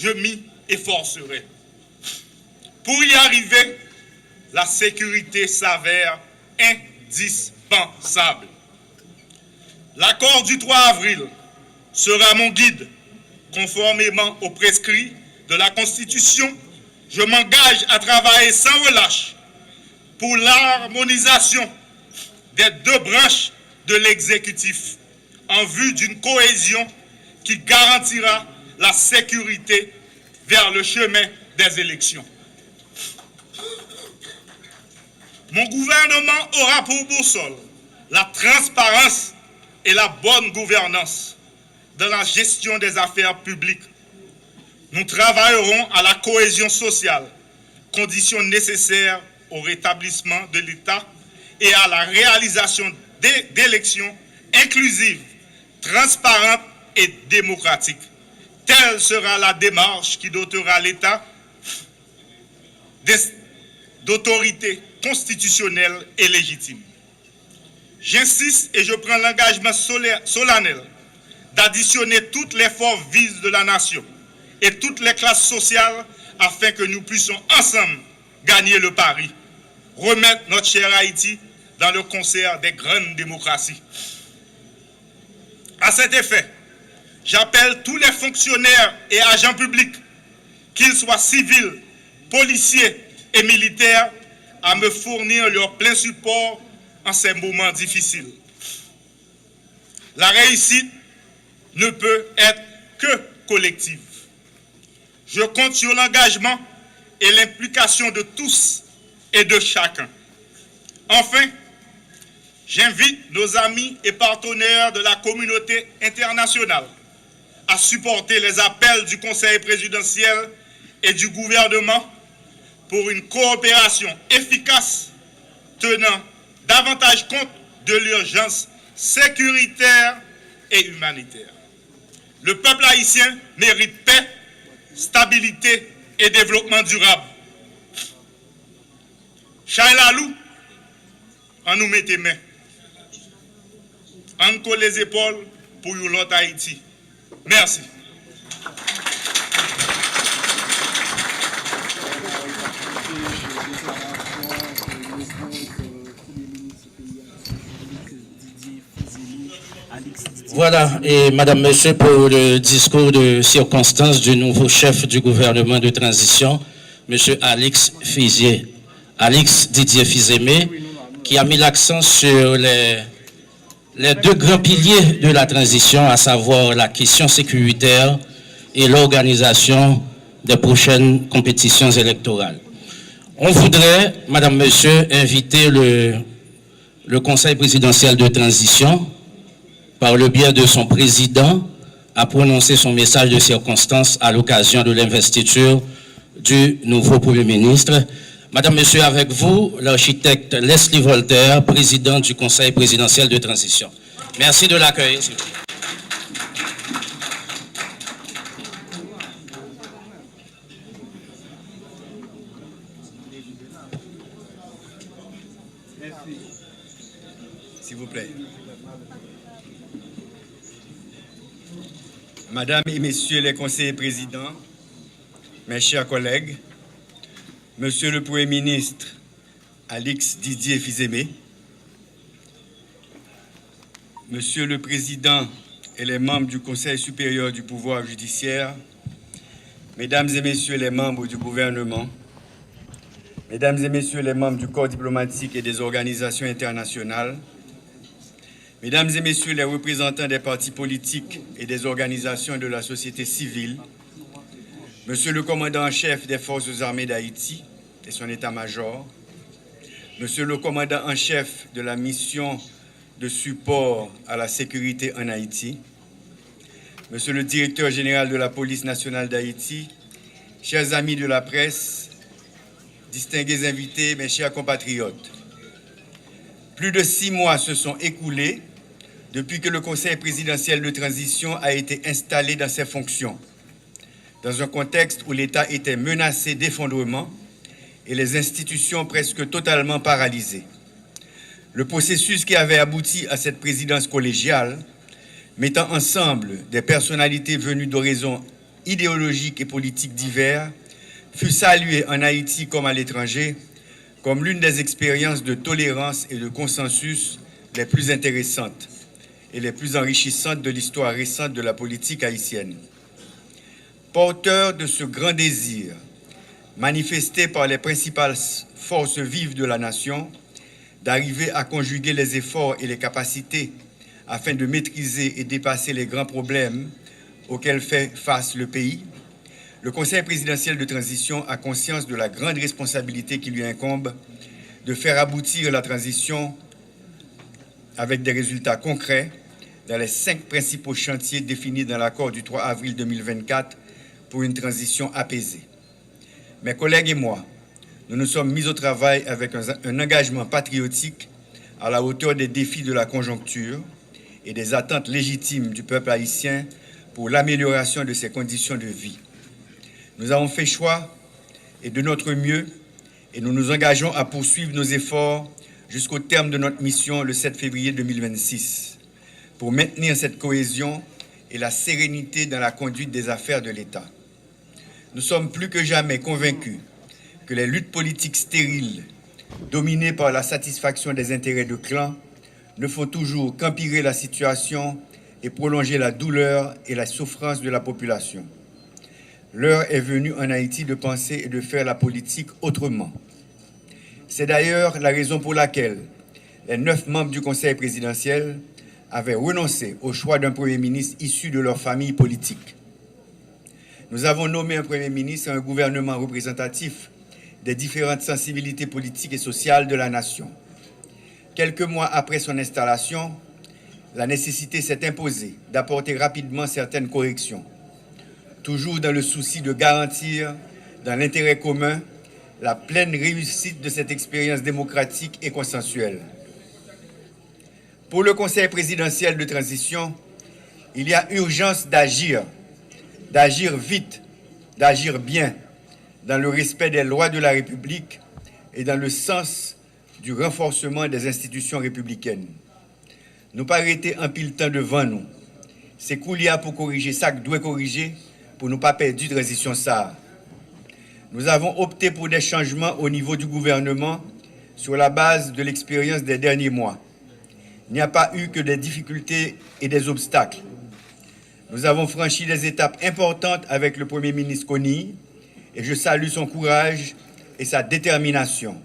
je m'y efforcerai. Pour y arriver, la sécurité s'avère indispensable. L'accord du 3 avril sera mon guide. Conformément aux prescrits de la Constitution, je m'engage à travailler sans relâche pour l'harmonisation des deux branches de l'exécutif en vue d'une cohésion qui garantira la sécurité vers le chemin des élections. Mon gouvernement aura pour boussole la transparence et la bonne gouvernance dans la gestion des affaires publiques. Nous travaillerons à la cohésion sociale, condition nécessaire au rétablissement de l'État et à la réalisation d'élections inclusives, transparentes et démocratiques. Telle sera la démarche qui dotera l'État d'autorité constitutionnelle et légitime. J'insiste et je prends l'engagement solennel d'additionner toutes les forces vives de la nation et toutes les classes sociales afin que nous puissions ensemble gagner le pari, remettre notre cher Haïti dans le concert des grandes démocraties. À cet effet, j'appelle tous les fonctionnaires et agents publics, qu'ils soient civils, policiers et militaires, à me fournir leur plein support en ces moments difficiles. La réussite ne peut être que collective. Je compte sur l'engagement et l'implication de tous et de chacun. Enfin, j'invite nos amis et partenaires de la communauté internationale à supporter les appels du Conseil présidentiel et du gouvernement pour une coopération efficace tenant davantage compte de l'urgence sécuritaire et humanitaire. Le peuple haïtien mérite paix, stabilité et développement durable. Chailalou, on nous met les mains. On colle les épaules pour l'autre Haïti. Merci. Voilà, et Madame, Monsieur, pour le discours de circonstance du nouveau chef du gouvernement de transition, Monsieur Alix Didier Fils-Aimé, qui a mis l'accent sur les deux grands piliers de la transition, à savoir la question sécuritaire et l'organisation des prochaines compétitions électorales. On voudrait, Madame, Monsieur, inviter le Conseil présidentiel de transition, par le biais de son président, à prononcer son message de circonstance à l'occasion de l'investiture du nouveau Premier ministre. Madame, Monsieur, avec vous, l'architecte Leslie Voltaire, président du Conseil présidentiel de transition. Merci de l'accueil. S'il vous plaît. Madame et Messieurs les conseillers présidents, mes chers collègues, Monsieur le Premier ministre Alix Didier Fils-Aimé, Monsieur le Président et les membres du Conseil supérieur du pouvoir judiciaire, Mesdames et Messieurs les membres du gouvernement, Mesdames et Messieurs les membres du corps diplomatique et des organisations internationales, Mesdames et Messieurs les représentants des partis politiques et des organisations de la société civile, Monsieur le commandant en chef des forces armées d'Haïti et son état-major, Monsieur le commandant en chef de la mission de support à la sécurité en Haïti, Monsieur le directeur général de la police nationale d'Haïti, chers amis de la presse, distingués invités, mes chers compatriotes. Plus de 6 mois se sont écoulés depuis que le Conseil présidentiel de transition a été installé dans ses fonctions, dans un contexte où l'État était menacé d'effondrement et les institutions presque totalement paralysées. Le processus qui avait abouti à cette présidence collégiale, mettant ensemble des personnalités venues d'horizons idéologiques et politiques divers fut saluée en Haïti comme à l'étranger comme l'une des expériences de tolérance et de consensus les plus intéressantes et les plus enrichissantes de l'histoire récente de la politique haïtienne. Porteur de ce grand désir, manifesté par les principales forces vives de la nation, d'arriver à conjuguer les efforts et les capacités afin de maîtriser et dépasser les grands problèmes auxquels fait face le pays, le Conseil présidentiel de transition a conscience de la grande responsabilité qui lui incombe de faire aboutir la transition avec des résultats concrets dans les 5 principaux chantiers définis dans l'accord du 3 avril 2024 pour une transition apaisée. Mes collègues et moi, nous nous sommes mis au travail avec un engagement patriotique à la hauteur des défis de la conjoncture et des attentes légitimes du peuple haïtien pour l'amélioration de ses conditions de vie. Nous avons fait choix et de notre mieux et nous nous engageons à poursuivre nos efforts jusqu'au terme de notre mission le 7 février 2026 pour maintenir cette cohésion et la sérénité dans la conduite des affaires de l'État. Nous sommes plus que jamais convaincus que les luttes politiques stériles, dominées par la satisfaction des intérêts de clans, ne font toujours qu'empirer la situation et prolonger la douleur et la souffrance de la population. L'heure est venue en Haïti de penser et de faire la politique autrement. C'est d'ailleurs la raison pour laquelle les 9 membres du Conseil présidentiel avaient renoncé au choix d'un Premier ministre issu de leur famille politique. Nous avons nommé un Premier ministre et un gouvernement représentatif des différentes sensibilités politiques et sociales de la nation. Quelques mois après son installation, la nécessité s'est imposée d'apporter rapidement certaines corrections, toujours dans le souci de garantir, dans l'intérêt commun, la pleine réussite de cette expérience démocratique et consensuelle. Pour le Conseil présidentiel de transition, il y a urgence d'agir vite, d'agir bien, dans le respect des lois de la République et dans le sens du renforcement des institutions républicaines. Nous pas arrêter un pile temps devant nous. C'est qu'il y a pour corriger ça que doit corriger pour ne pas perdre de transition ça. Nous avons opté pour des changements au niveau du gouvernement sur la base de l'expérience des derniers mois. Il n'y a pas eu que des difficultés et des obstacles. Nous avons franchi des étapes importantes avec le Premier ministre Kony et je salue son courage et sa détermination.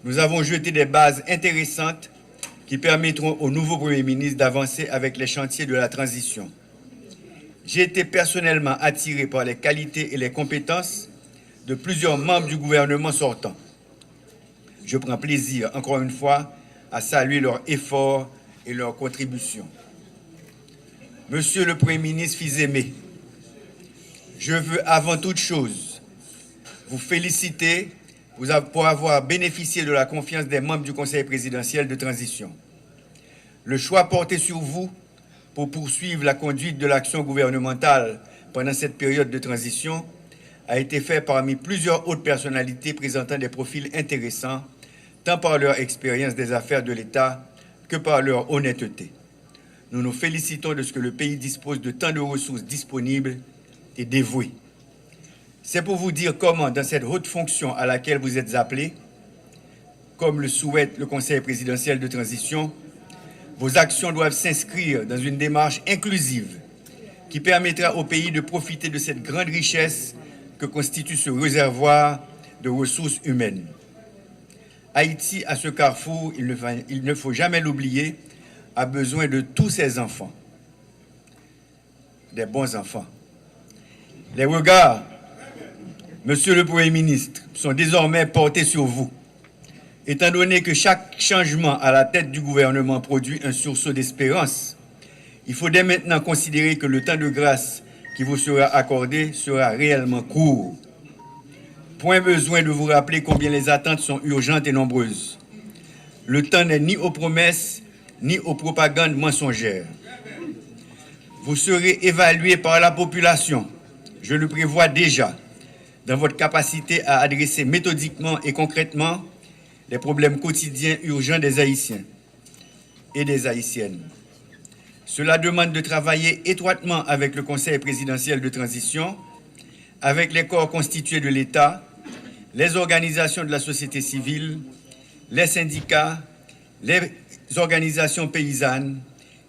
Nous avons jeté des bases intéressantes qui permettront au nouveau Premier ministre d'avancer avec les chantiers de la transition. J'ai été personnellement attiré par les qualités et les compétences de plusieurs membres du gouvernement sortant. Je prends plaisir, encore une fois, à saluer leurs efforts et leurs contributions. Monsieur le Premier ministre Fils-Aimé, je veux avant toute chose vous féliciter pour avoir bénéficié de la confiance des membres du Conseil présidentiel de transition. Le choix porté sur vous pour poursuivre la conduite de l'action gouvernementale pendant cette période de transition a été fait parmi plusieurs autres personnalités présentant des profils intéressants, tant par leur expérience des affaires de l'État que par leur honnêteté. Nous nous félicitons de ce que le pays dispose de tant de ressources disponibles et dévouées. C'est pour vous dire comment, dans cette haute fonction à laquelle vous êtes appelés, comme le souhaite le Conseil présidentiel de transition, vos actions doivent s'inscrire dans une démarche inclusive qui permettra au pays de profiter de cette grande richesse que constitue ce réservoir de ressources humaines. Haïti, à ce carrefour, il ne faut jamais l'oublier, a besoin de tous ses enfants, des bons enfants. Les regards, Monsieur le Premier ministre, sont désormais portés sur vous, étant donné que chaque changement à la tête du gouvernement produit un sursaut d'espérance. Il faut dès maintenant considérer que le temps de grâce qui vous sera accordé sera réellement court. Point besoin de vous rappeler combien les attentes sont urgentes et nombreuses. Le temps n'est ni aux promesses, ni aux propagandes mensongères. Vous serez évalué par la population, je le prévois déjà, dans votre capacité à adresser méthodiquement et concrètement les problèmes quotidiens urgents des Haïtiens et des Haïtiennes. Cela demande de travailler étroitement avec le Conseil présidentiel de transition, avec les corps constitués de l'État, les organisations de la société civile, les syndicats, les organisations paysannes,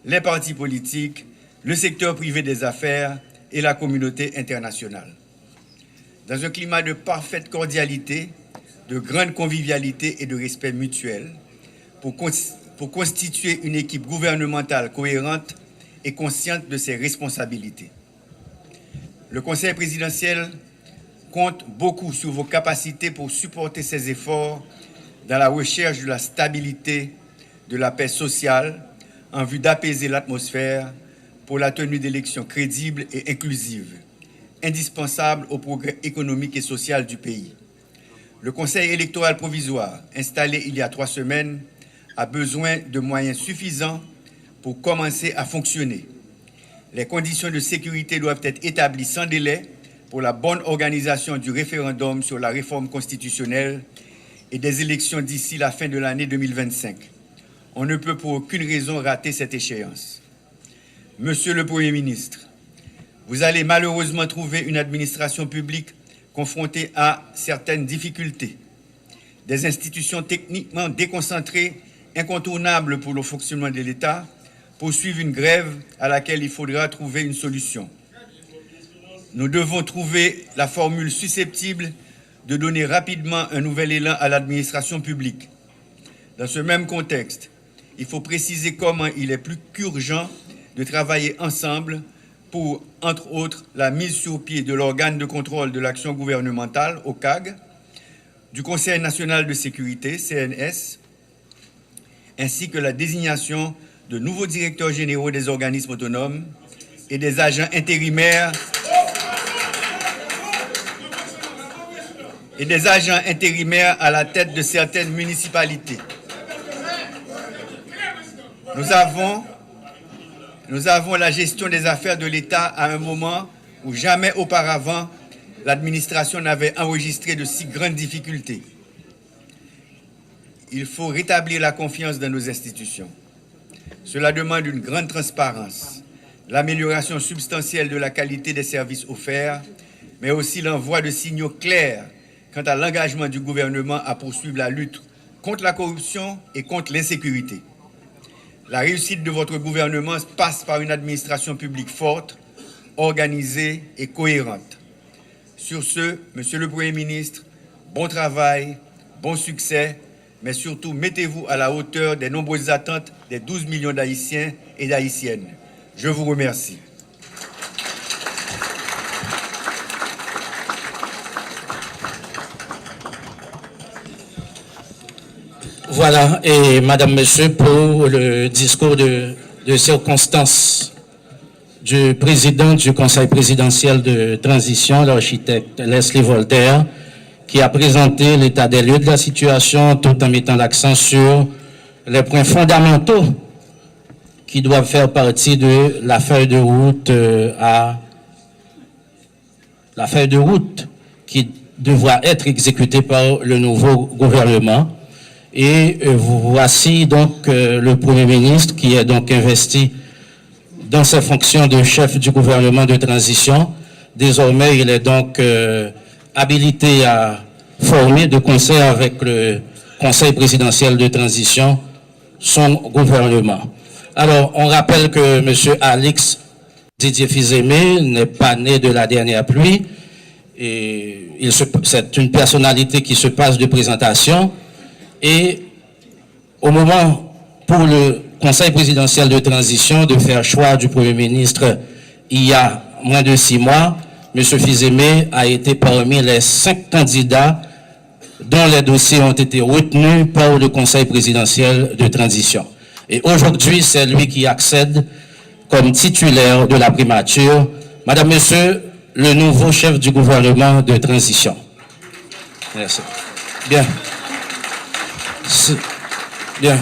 les partis politiques, le secteur privé des affaires et la communauté internationale. Dans un climat de parfaite cordialité, de grande convivialité et de respect mutuel, pour constituer une équipe gouvernementale cohérente et consciente de ses responsabilités. Le Conseil présidentiel compte beaucoup sur vos capacités pour supporter ces efforts dans la recherche de la stabilité, de la paix sociale, en vue d'apaiser l'atmosphère pour la tenue d'élections crédibles et inclusives, indispensables au progrès économique et social du pays. Le Conseil électoral provisoire, installé il y a 3 semaines, a besoin de moyens suffisants pour commencer à fonctionner. Les conditions de sécurité doivent être établies sans délai pour la bonne organisation du référendum sur la réforme constitutionnelle et des élections d'ici la fin de l'année 2025. On ne peut pour aucune raison rater cette échéance. Monsieur le Premier ministre, vous allez malheureusement trouver une administration publique confrontée à certaines difficultés. Des institutions techniquement déconcentrées, incontournables pour le fonctionnement de l'État, poursuivent une grève à laquelle il faudra trouver une solution. Nous devons trouver la formule susceptible de donner rapidement un nouvel élan à l'administration publique. Dans ce même contexte, il faut préciser comment il est plus qu'urgent de travailler ensemble pour, entre autres, la mise sur pied de l'organe de contrôle de l'action gouvernementale, au CAG, du Conseil national de sécurité, CNS, ainsi que la désignation de nouveaux directeurs généraux des organismes autonomes et des agents intérimaires à la tête de certaines municipalités. Nous avons la gestion des affaires de l'État à un moment où jamais auparavant l'administration n'avait enregistré de si grandes difficultés. Il faut rétablir la confiance dans nos institutions. Cela demande une grande transparence, l'amélioration substantielle de la qualité des services offerts, mais aussi l'envoi de signaux clairs quant à l'engagement du gouvernement à poursuivre la lutte contre la corruption et contre l'insécurité. La réussite de votre gouvernement passe par une administration publique forte, organisée et cohérente. Sur ce, Monsieur le Premier ministre, bon travail, bon succès, mais surtout mettez-vous à la hauteur des nombreuses attentes des 12 millions d'Haïtiens et d'Haïtiennes. Je vous remercie. Voilà, et Madame, Monsieur, pour le discours de circonstance du président du Conseil présidentiel de transition, l'architecte Leslie Voltaire, qui a présenté l'état des lieux de la situation tout en mettant l'accent sur les points fondamentaux qui doivent faire partie de la feuille de route qui devra être exécutée par le nouveau gouvernement. Et voici donc le Premier ministre qui est donc investi dans ses fonctions de chef du gouvernement de transition. Désormais, il est donc habilité à former de concert avec le Conseil présidentiel de transition son gouvernement. Alors, on rappelle que M. Alix Didier Fils-Aimé n'est pas né de la dernière pluie. Et c'est une personnalité qui se passe de présentation. Et au moment pour le Conseil présidentiel de transition de faire choix du Premier ministre il y a moins de 6 mois, M. Fils-Aimé a été parmi les 5 candidats dont les dossiers ont été retenus par le Conseil présidentiel de transition. Et aujourd'hui, c'est lui qui accède comme titulaire de la primature. Madame, Monsieur, le nouveau chef du gouvernement de transition. Merci. Bien. Bien.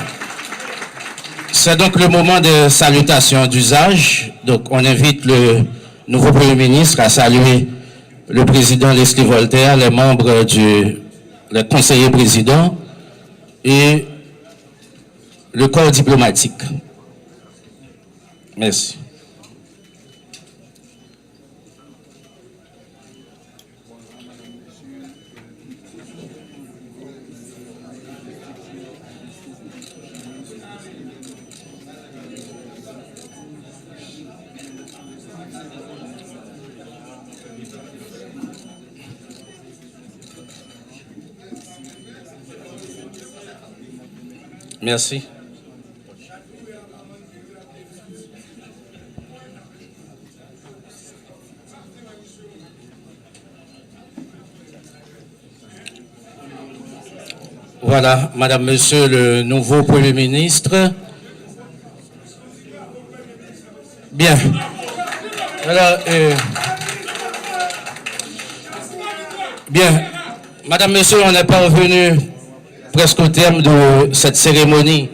C'est donc le moment de salutation d'usage. Donc, on invite le nouveau Premier ministre à saluer le président Leslie Voltaire, les membres les conseillers présidents et le corps diplomatique. Merci. Merci. Voilà, Madame, Monsieur le nouveau Premier ministre. Bien. Alors, bien. Madame, Monsieur, on n'est pas revenu presque au terme de cette cérémonie.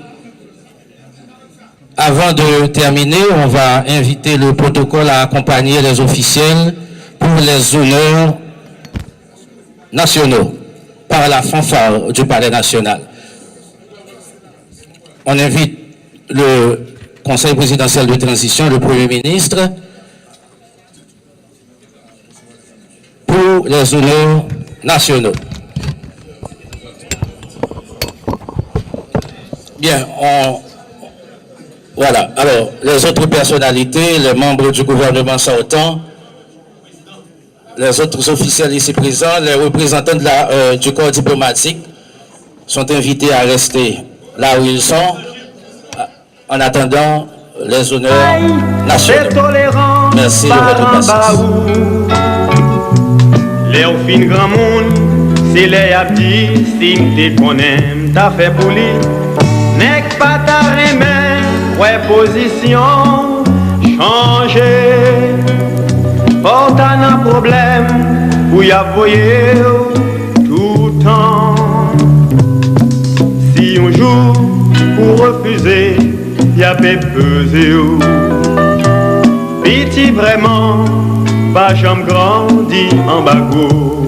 Avant de terminer, on va inviter le protocole à accompagner les officiels pour les honneurs nationaux par la fanfare du Palais national. On invite le Conseil présidentiel de transition, le Premier ministre, pour les honneurs nationaux. Bien, voilà. Alors, les autres personnalités, les membres du gouvernement sortant, les autres officiels ici présents, les représentants du corps diplomatique sont invités à rester là où ils sont en attendant les honneurs nationaux. Merci de votre patience. Les au fin grand monde, c'est les abdis, si m'te connais, t'as fait pour lui. N'est pas ta remède, ouais, position, changer. Porte un problème, pour y avoyer tout le temps. Si on joue pour refuser, y a pas pesé. Petit vraiment, pas jamais grandi en bagot.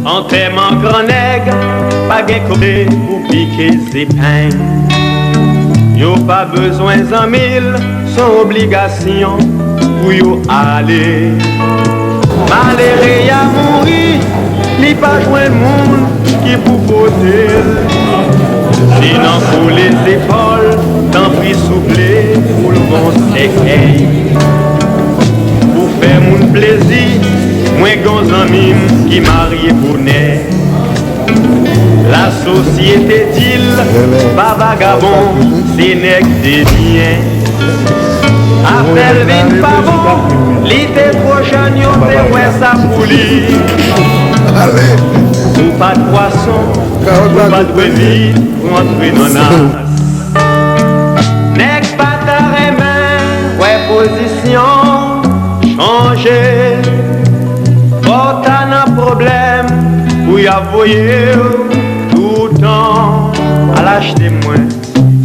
En thème en grand nègre, pas gain côté pour piquer ses pains. Yo pas besoin d'en mille, sans obligation pour yo aller. Malheureux y a mouru, ni pas joint le monde qui pour porter. Sinon pour les épaules, tant pis souffler pour le bon séquel. Pour faire mon plaisir, moi gon ami qui marie pour naître. La société dit pas vagabond, c'est nèg des biens. Appel vite pas bon, l'été prochain yo te ouais ça pour lui. Ou pas de poisson, ou pas de brebis, ou entrer dans nas. Nèg pas ta remède, ouais position, changer. Porte un problème, ou y avoyer tout le temps à l'acheter moins.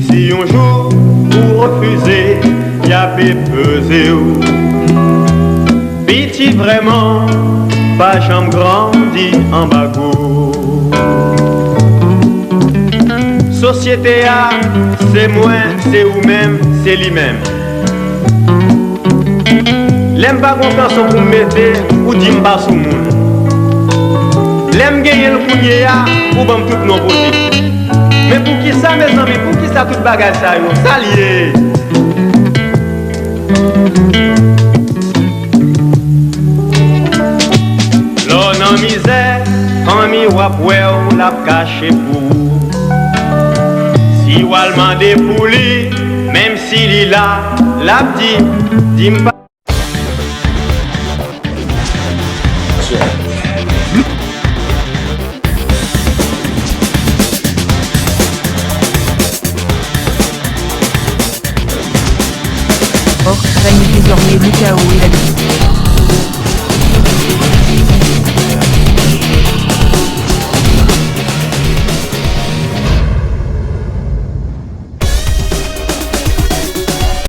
Si on joue pour refuser, y a peu pesé. Petit vraiment, pas jamais grandi en bagot. Société A, c'est moi, c'est ou même, c'est lui-même. L'aime pas confiance pour me mettre ou dire m'pas sous moun. L'aime gagner le courrier ou bam tout non possible. Mais pour qui ça mes amis, pour qui ça tout bagage ça yo, ça lié. L'on en misère, quand mi wap ou la caché pour. Si ou al mandé pour lui, même s'il est là, l'a dit m'pas. Règne désormais le chaos et la